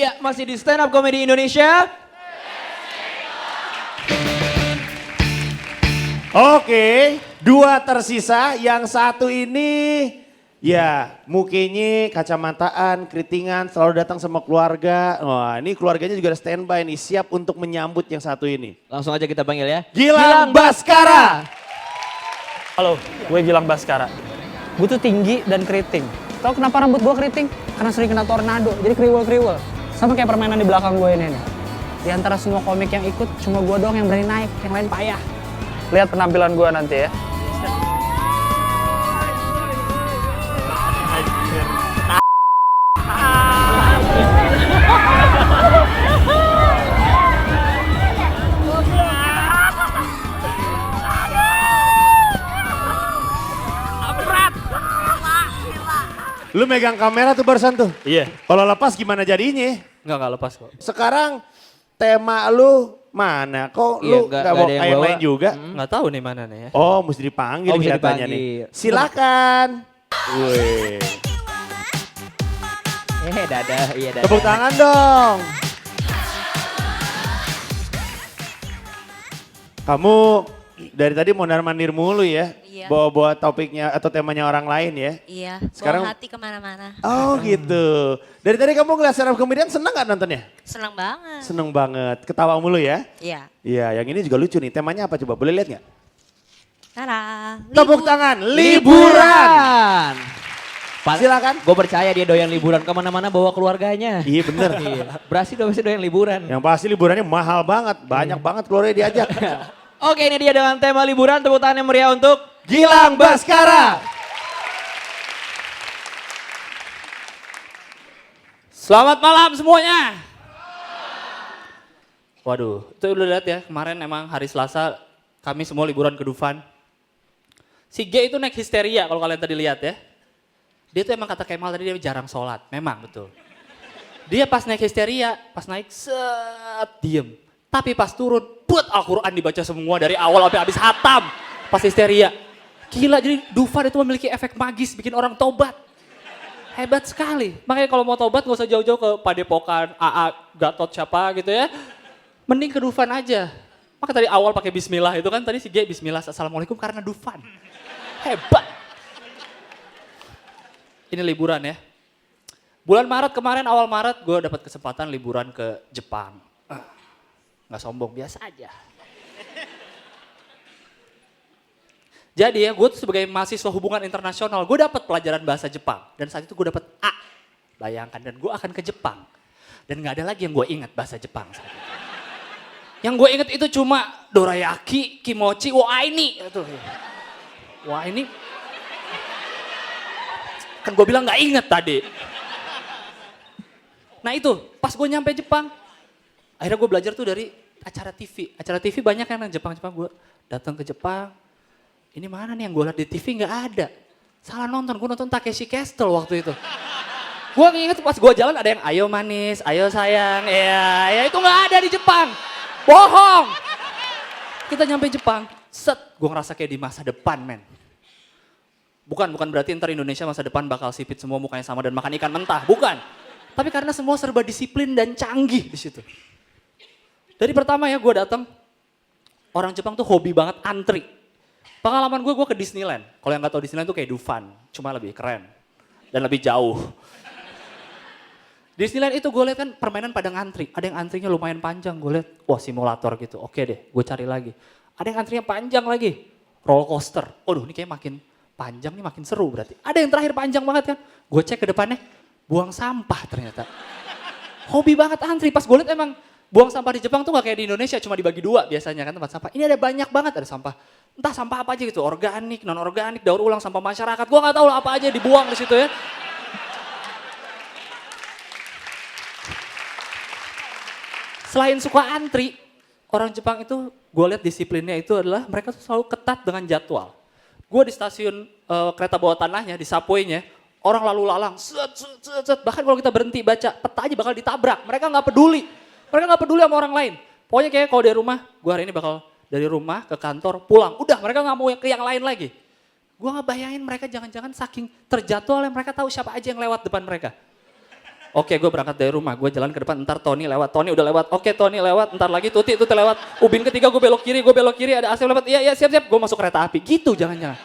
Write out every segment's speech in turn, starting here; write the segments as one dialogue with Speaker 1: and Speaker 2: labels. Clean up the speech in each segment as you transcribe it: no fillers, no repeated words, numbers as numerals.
Speaker 1: Ya, masih di Stand Up Comedy Indonesia.
Speaker 2: Oke, dua tersisa. Yang satu ini ya mukanya kacamataan, keritingan, selalu datang sama keluarga. Wah, ini keluarganya juga standby nih, siap untuk menyambut yang satu ini.
Speaker 1: Langsung aja kita panggil ya.
Speaker 2: Gilang Baskara.
Speaker 3: Halo, gue Gilang Baskara. Gue tuh tinggi dan keriting. Tahu kenapa rambut gue keriting? Karena sering kena tornado, jadi kriwel-kriwel. Sama kayak permainan di belakang gue ini nih. Di antara semua komik yang ikut, cuma gue doang yang berani naik, yang lain payah. Lihat penampilan gue nanti ya.
Speaker 2: Lu megang kamera tuh barusan tuh.
Speaker 3: Iya.
Speaker 2: Kalau lepas gimana jadinya?
Speaker 3: Nggak lepas kok.
Speaker 2: Sekarang tema lu mana? Kok
Speaker 1: Iya,
Speaker 2: lu
Speaker 1: nggak
Speaker 2: gak
Speaker 1: ada
Speaker 2: bawa
Speaker 1: yang
Speaker 2: kain
Speaker 1: bawa.
Speaker 2: lain juga?
Speaker 3: Nggak tahu nih mana nih ya.
Speaker 2: Oh, mesti dipanggil
Speaker 1: Oh, mesti
Speaker 2: kelihatannya nih.
Speaker 1: dipanggil.
Speaker 2: Silakan. Wih.
Speaker 1: Dadah, iya dadah.
Speaker 2: Tepuk tangan dong. Kamu dari tadi mondar-mandir mulu ya.
Speaker 4: Iya.
Speaker 2: Bawa-bawa topiknya atau temanya orang lain ya.
Speaker 4: Iya,
Speaker 2: Sekarang-
Speaker 4: bawa hati kemana-mana.
Speaker 2: Oh gitu. Dari tadi kamu ngeliat stand up comedian seneng gak nontonnya?
Speaker 4: Senang banget.
Speaker 2: Seneng banget. Ketawa mulu ya.
Speaker 4: Iya.
Speaker 2: Iya, yang ini juga lucu nih. Temanya apa coba? Boleh lihat gak?
Speaker 4: Tara.
Speaker 2: Tepuk tangan. Liburan. Silakan.
Speaker 1: Gue percaya dia doyan liburan kemana-mana bawa keluarganya.
Speaker 2: Iya bener.
Speaker 1: Berarti pasti doyan liburan.
Speaker 2: Yang pasti liburannya mahal banget. Banyak banget keluarnya diajak.
Speaker 1: Oke, ini dia dengan tema liburan. Tepuk tangan yang meriah untuk
Speaker 2: Gilang Baskara.
Speaker 3: Selamat malam semuanya. Waduh, itu udah lihat ya, kemarin emang hari Selasa kami semua liburan ke Dufan. Si G itu naik histeria kalau kalian tadi lihat ya. Dia tuh emang kata Kemal tadi dia jarang sholat, memang betul. Dia pas naik histeria, pas naik set diem. Tapi pas turun, buat Al-Quran dibaca semua dari awal sampai habis hatam. Pas histeria. Gila, jadi Dufan itu memiliki efek magis bikin orang tobat. Hebat sekali. Makanya kalau mau tobat gak usah jauh-jauh ke Padepokan, AA, Gatot siapa gitu ya. Mending ke Dufan aja. Maka tadi awal pakai bismillah itu kan tadi si G bismillah assalamualaikum karena Dufan. Hebat. Ini liburan ya. Bulan Maret kemarin awal Maret gue dapat kesempatan liburan ke Jepang. Nggak sombong, biasa aja. Jadi ya gue tuh sebagai mahasiswa hubungan internasional gue dapat pelajaran bahasa Jepang. Dan saat itu gue dapat A. Bayangkan dan gue akan ke Jepang. Dan nggak ada lagi yang gue ingat bahasa Jepang saat itu. Yang gue inget itu cuma dorayaki, kimochi, wah ini. Wah ini. Kan gue bilang gak inget tadi. Nah itu, pas gue nyampe Jepang. Akhirnya gue belajar tuh dari acara TV. Acara TV banyak kan yang Jepang-Jepang. Gue datang ke Jepang. Ini mana nih yang gue liat di TV gak ada. Salah nonton, gue nonton Takeshi Castle waktu itu. Gue nginget pas gue jalan ada yang ayo manis, ayo sayang. Ya itu gak ada di Jepang. Bohong. Kita nyampe Jepang, set, gue ngerasa kayak di masa depan men. Bukan berarti ntar Indonesia masa depan bakal sipit semua mukanya sama dan makan ikan mentah, bukan. Tapi karena semua serba disiplin dan canggih di situ. Dari pertama ya gue datang, orang Jepang tuh hobi banget antri. Pengalaman gue ke Disneyland. Kalau yang gak tahu Disneyland tuh kayak Dufan, cuma lebih keren dan lebih jauh. Disneyland itu gue lihat kan permainan pada ngantri. Ada yang antrinya lumayan panjang, gue lihat wah simulator gitu. Oke deh, gue cari lagi. Ada yang antrinya panjang lagi, roller coaster. Waduh ini kayak makin panjang nih makin seru berarti. Ada yang terakhir panjang banget kan. Gue cek ke depannya, buang sampah ternyata. Hobi banget antri. Pas gue lihat emang buang sampah di Jepang tuh gak kayak di Indonesia. Cuma dibagi dua biasanya kan tempat sampah. Ini ada banyak banget ada sampah. Entah sampah apa aja gitu. Organik, non organik, daur ulang, sampah masyarakat. Gue gak tahu lah apa aja dibuang di situ ya. Selain suka antri, orang Jepang itu gue lihat disiplinnya itu adalah mereka tuh selalu ketat dengan jadwal. Gue di stasiun kereta bawah tanahnya, di subway-nya, orang lalu lalang, bahkan kalau kita berhenti baca peta aja bakal ditabrak. Mereka nggak peduli, sama orang lain. Pokoknya kayak kalau dari rumah, gue hari ini bakal dari rumah ke kantor pulang. Udah mereka nggak mau ke yang lain lagi. Gue nggak bayangin mereka jangan-jangan saking terjadwal mereka tahu siapa aja yang lewat depan mereka. Oke, gue berangkat dari rumah, gue jalan ke depan, ntar Tony lewat, Tony udah lewat, oke Tony lewat, ntar lagi Tuti lewat, Ubin ketiga gue belok kiri, ada Asep lewat, iya siap, gue masuk kereta api, gitu jangan-jangan.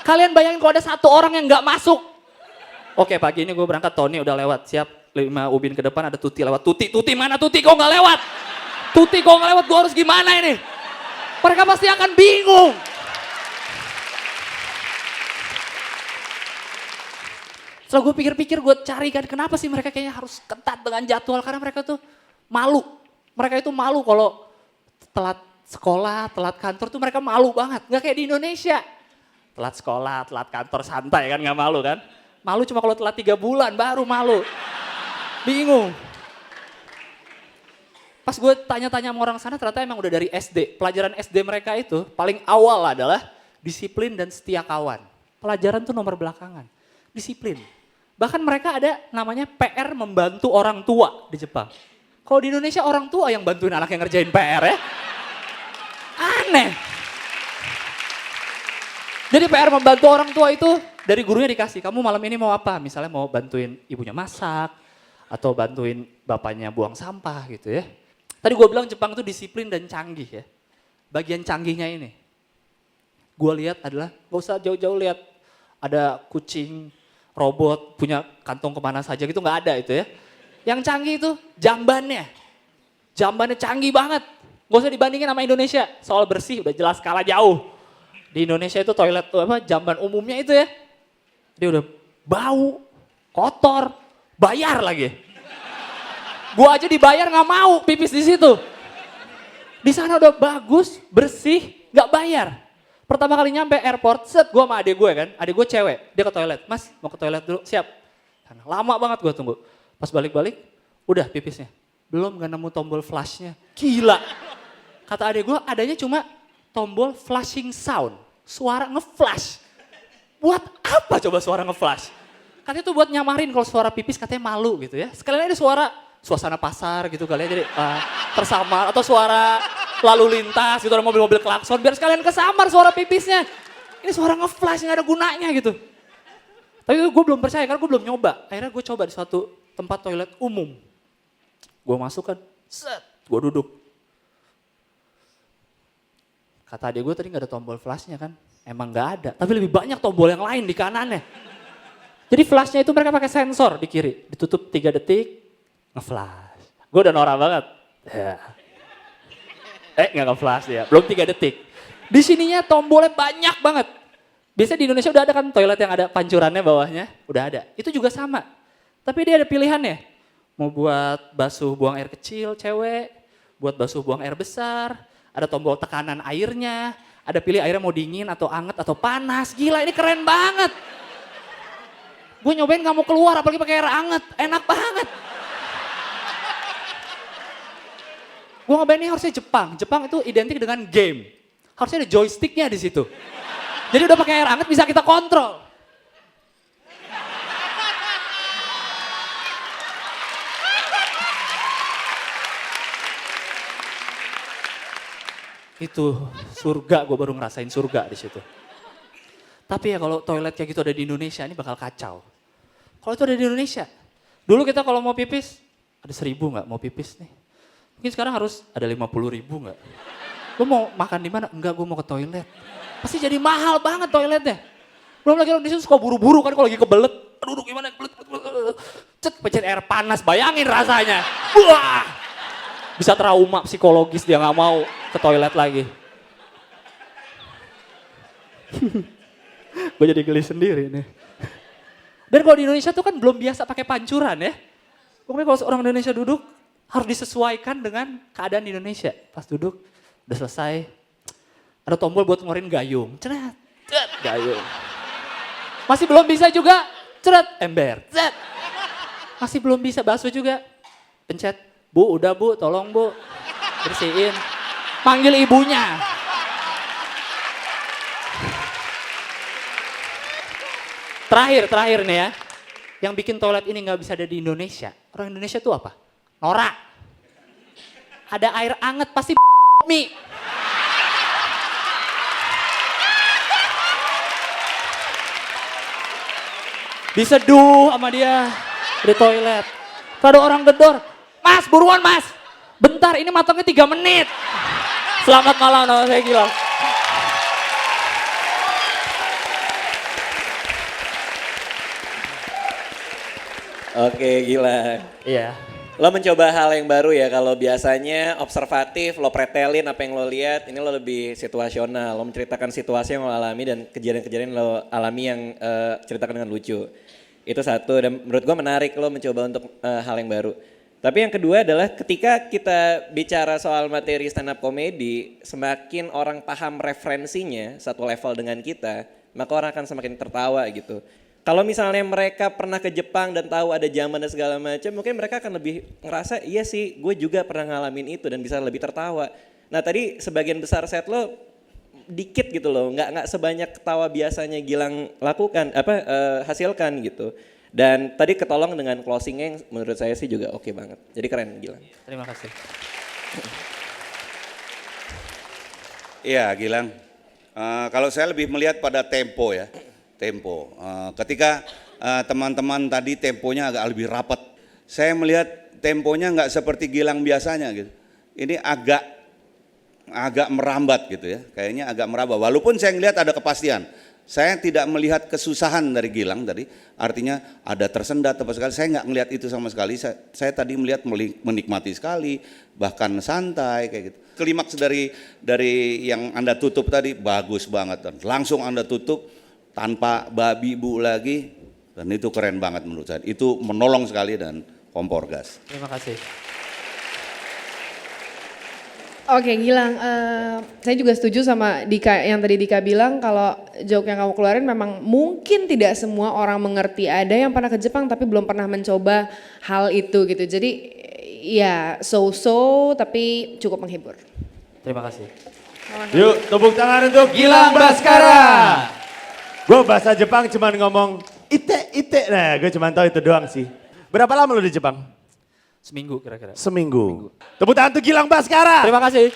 Speaker 3: Kalian bayangin kalau ada satu orang yang nggak masuk. Oke, pagi ini gue berangkat, Tony udah lewat, siap, 5 Ubin ke depan ada Tuti lewat, Tuti mana Tuti kok nggak lewat? Tuti kok nggak lewat, gue harus gimana ini? Mereka pasti akan bingung. Setelah gue pikir-pikir, gue cari kan kenapa sih mereka kayaknya harus ketat dengan jadwal. Karena mereka tuh malu. Mereka itu malu kalau telat sekolah, telat kantor tuh mereka malu banget. Gak kayak di Indonesia. Telat sekolah, telat kantor santai kan gak malu kan. Malu cuma kalau telat 3 bulan baru malu. Bingung. Pas gue tanya-tanya sama orang sana ternyata emang udah dari SD. Pelajaran SD mereka itu paling awal adalah disiplin dan setia kawan. Pelajaran tuh nomor belakangan. Disiplin. Bahkan mereka ada namanya PR membantu orang tua di Jepang. Kalau di Indonesia orang tua yang bantuin anak yang ngerjain PR ya. Aneh. Jadi PR membantu orang tua itu dari gurunya dikasih, kamu malam ini mau apa? Misalnya mau bantuin ibunya masak, atau bantuin bapaknya buang sampah gitu ya. Tadi gue bilang Jepang itu disiplin dan canggih ya. Bagian canggihnya ini, gue lihat adalah, gak usah jauh-jauh lihat ada kucing, robot, punya kantong kemana saja gitu, nggak ada itu ya. Yang canggih itu jambannya. Jambannya canggih banget. Gak usah dibandingin sama Indonesia. Soal bersih udah jelas kalah jauh. Di Indonesia itu toilet tuh apa, jamban umumnya itu ya. Dia udah bau, kotor, bayar lagi. Gua aja dibayar nggak mau pipis di situ. Di sana udah bagus, bersih, nggak bayar. Pertama kali nyampe airport, set gue sama adik gue kan, adik gue cewek, dia ke toilet, mas mau ke toilet dulu, siap. Lama banget gue tunggu, pas balik-balik, udah pipisnya. Belum gak nemu tombol flashnya, gila. Kata adik gue adanya cuma tombol flashing sound, suara nge-flash. Buat apa coba suara nge-flash? Katanya itu buat nyamarin kalau suara pipis katanya malu gitu ya. Sekalian ada suasana pasar gitu kali ya, jadi tersamar, atau suara lalu lintas gitu, ada mobil-mobil klakson, biar sekalian kesamar suara pipisnya. Ini suara nge-flash, gak ada gunanya gitu. Tapi gue belum percaya karena gue belum nyoba. Akhirnya gue coba di suatu tempat toilet umum. Gue masuk kan, set, gue duduk. Kata adik gue tadi gak ada tombol flashnya kan. Emang gak ada, tapi lebih banyak tombol yang lain di kanannya. Jadi flashnya itu mereka pakai sensor di kiri. Ditutup 3 detik, nge-flash. Gue udah norak banget. Ya. Nggak nge-flash dia, belum 3 detik. Di sininya tombolnya banyak banget. Biasanya di Indonesia udah ada kan toilet yang ada pancurannya bawahnya, udah ada. Itu juga sama. Tapi dia ada pilihannya. Mau buat basuh buang air kecil cewek, buat basuh buang air besar, ada tombol tekanan airnya, ada pilih airnya mau dingin atau anget atau panas. Gila ini keren banget. Gue nyobain gak mau keluar apalagi pakai air anget, enak banget. Gue nyobain ini harusnya Jepang. Jepang itu identik dengan game. Harusnya ada joysticknya di situ. Jadi udah pakai air hangat bisa kita kontrol. Itu surga, gue baru ngerasain surga di situ. Tapi ya kalau toilet kayak gitu ada di Indonesia ini bakal kacau. Kalau itu ada di Indonesia, dulu kita kalau mau pipis ada 1.000 nggak mau pipis nih. Mungkin sekarang harus ada 50.000 nggak? Lo mau makan di mana? Enggak, gue mau ke toilet. Pasti jadi mahal banget toiletnya. Belum lagi orang di situ suka buru-buru kan kalau lagi kebelet. Duduk gimana? Cet, pencet air panas, bayangin rasanya. Wah, bisa trauma psikologis dia nggak mau ke toilet lagi. Gue jadi geli sendiri nih. Dan kalau di Indonesia tuh kan belum biasa pakai pancuran ya. Pokoknya kalau seorang Indonesia duduk, harus disesuaikan dengan keadaan di Indonesia. Pas duduk, udah selesai, ada tombol buat ngeluarin gayung. Ceret, ceret, gayung. Masih belum bisa juga, ceret, ember. Ceret. Masih belum bisa, basuh juga. Pencet, bu, udah bu, tolong bu, bersihin. Panggil ibunya. Terakhir nih ya, yang bikin toilet ini nggak bisa ada di Indonesia. Orang Indonesia tuh apa? Norak. Ada air anget pasti mie. Diseduh sama dia di toilet. Ada orang gedor. Mas, buruan mas. Bentar, ini matangnya 3 menit. Selamat malam, nama saya Gilang.
Speaker 5: Oke, gila.
Speaker 1: Iya.
Speaker 5: Lo mencoba hal yang baru ya, kalau biasanya observatif, lo pretelin apa yang lo lihat, ini lo lebih situasional. Lo menceritakan situasi yang lo alami dan kejadian-kejadian lo alami yang ceritakan dengan lucu. Itu satu, dan menurut gue menarik lo mencoba untuk hal yang baru. Tapi yang kedua adalah ketika kita bicara soal materi stand up comedy, semakin orang paham referensinya satu level dengan kita, maka orang akan semakin tertawa gitu. Kalau misalnya mereka pernah ke Jepang dan tahu ada zaman dan segala macam, mungkin mereka akan lebih ngerasa, iya sih gue juga pernah ngalamin itu dan bisa lebih tertawa. Nah tadi sebagian besar set lo dikit gitu loh, nggak sebanyak ketawa biasanya Gilang lakukan, hasilkan gitu. Dan tadi ketolong dengan closingnya yang menurut saya sih juga oke banget. Jadi keren Gilang.
Speaker 3: Terima kasih.
Speaker 6: Iya Gilang, kalau saya lebih melihat pada tempo ya. Tempo. Ketika teman-teman tadi temponya agak lebih rapat, saya melihat temponya nggak seperti Gilang biasanya gitu. Ini agak merambat gitu ya, kayaknya agak merambat. Walaupun saya melihat ada kepastian, saya tidak melihat kesusahan dari Gilang tadi. Artinya ada tersendat apa sekali, saya nggak melihat itu sama sekali. Saya tadi melihat menikmati sekali, bahkan santai kayak gitu. Klimaks dari yang Anda tutup tadi bagus banget, dan langsung Anda tutup tanpa babi bu lagi, dan itu keren banget menurut saya. Itu menolong sekali dan kompor gas.
Speaker 3: Terima kasih.
Speaker 7: Oke Gilang, saya juga setuju sama Dika yang tadi Dika bilang kalau joke yang kamu keluarin memang mungkin tidak semua orang mengerti. Ada yang pernah ke Jepang tapi belum pernah mencoba hal itu gitu. Jadi ya so-so tapi cukup menghibur.
Speaker 3: Terima kasih.
Speaker 2: Yuk tepuk tangan untuk Gilang Baskara. Gue bahasa Jepang cuman ngomong ite, nah gue cuman tahu itu doang sih. Berapa lama lu di Jepang?
Speaker 3: Seminggu kira-kira.
Speaker 2: Seminggu. Tepuk tangan untuk Gilang Baskara.
Speaker 3: Terima kasih.